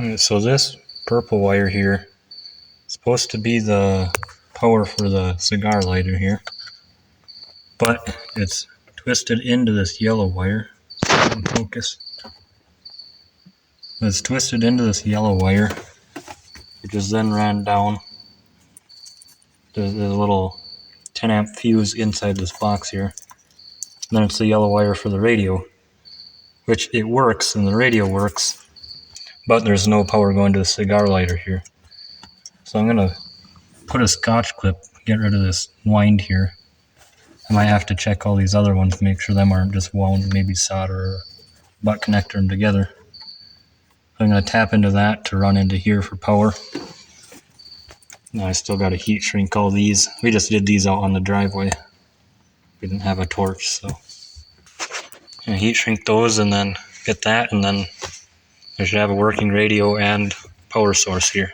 Alright, so this purple wire here is supposed to be the power for the cigar lighter here, but it's twisted into this yellow wire. Focus. It's twisted into this yellow wire, which is then ran down. There's a little 10 amp fuse inside this box here. And then it's the yellow wire for the radio, which it works and the radio works, but there's no power going to the cigar lighter here. So I'm gonna put a scotch clip, get rid of this wind here. I might have to check all these other ones to make sure them aren't just wound, maybe solder or butt connector them together. So I'm gonna tap into that to run into here for power. Now I still gotta heat shrink all these. We just did these out on the driveway. We didn't have a torch, so I'm gonna heat shrink those and then get that, and then I should have a working radio and power source here.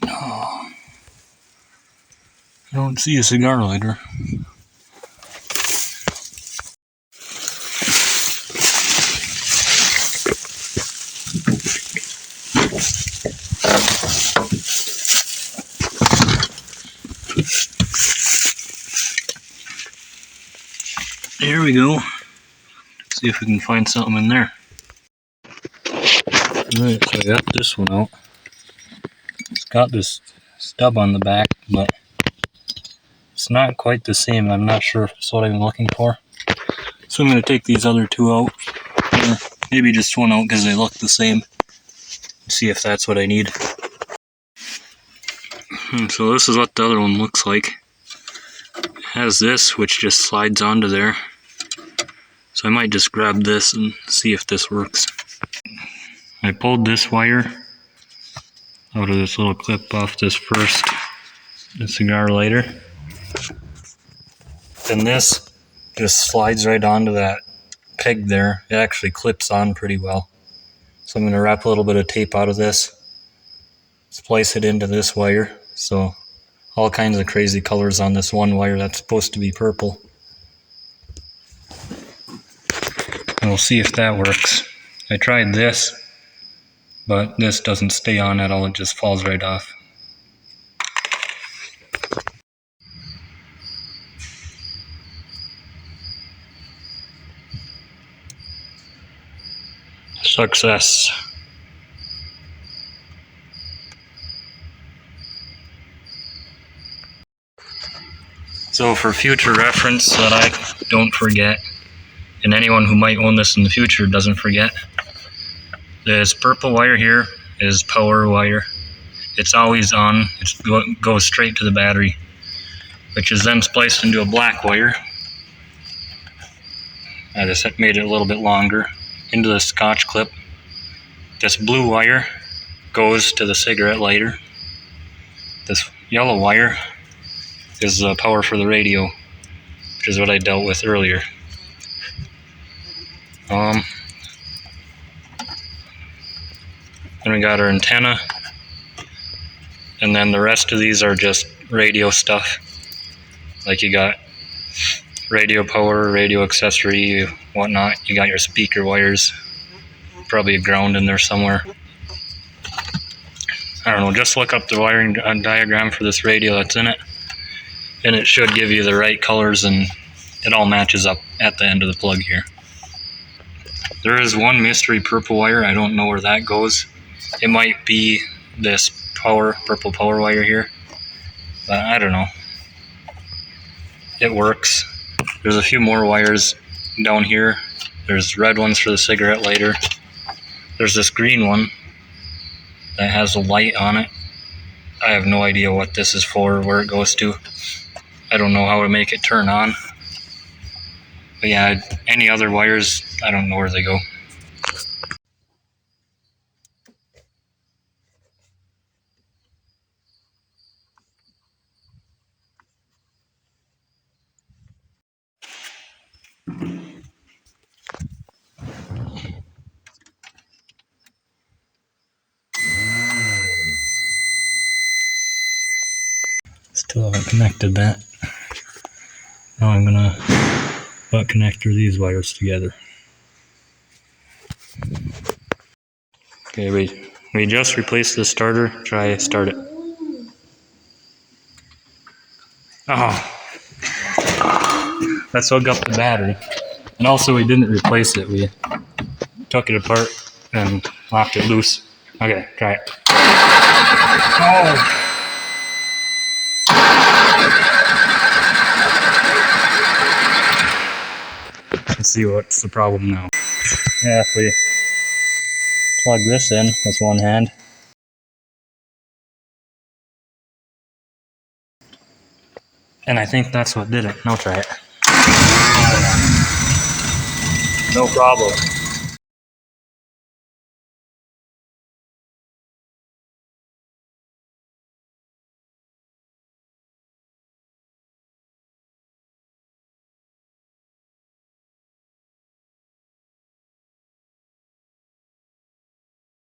Oh, I don't see a cigar lighter. There we go. Let's see if we can find something in there. Alright, so I got this one out. It's got this stub on the back, but it's not quite the same. I'm not sure if it's what I'm looking for. So I'm going to take these other two out, or maybe just one out because they look the same. See if that's what I need. So this is what the other one looks like. It has this, which just slides onto there. So I might just grab this and see if this works. I pulled this wire out of this little clip off this first cigar lighter. And this just slides right onto that peg there. It actually clips on pretty well. So I'm going to wrap a little bit of tape out of this, splice it into this wire. So all kinds of crazy colors on this one wire that's supposed to be purple. And we'll see if that works. I tried this, but this doesn't stay on at all, it just falls right off. Success. So for future reference, so that I don't forget, and anyone who might own this in the future doesn't forget, this purple wire here is power wire. It's always on. It goes straight to the battery, which is then spliced into a black wire. I just made it a little bit longer, into the scotch clip. This blue wire goes to the cigarette lighter. This yellow wire is the power for the radio, which is what I dealt with earlier. Then we got our antenna, and then the rest of these are just radio stuff. Like you got radio power, radio accessory, whatnot. You got your speaker wires, probably a ground in there somewhere. I don't know, just look up the wiring diagram for this radio that's in it, and it should give you the right colors, and it all matches up at the end of the plug here. There is one mystery purple wire, I don't know where that goes. It might be this purple power wire here, but I don't know. It works. There's a few more wires down here. There's red ones for the cigarette lighter. There's this green one that has a light on it. I have no idea what this is for or where it goes to. I don't know how to make it turn on. But yeah, any other wires, I don't know where they go. Still haven't connected that. Now I'm gonna butt connector these wires together. Okay, we just replaced the starter. Try start it. Oh, that's what got the battery. And also we didn't replace it. We took it apart and locked it loose. Okay, try it. Oh! Let's see what's the problem now. Yeah, if we plug this in with one hand. And I think that's what did it. Now try it. No problem.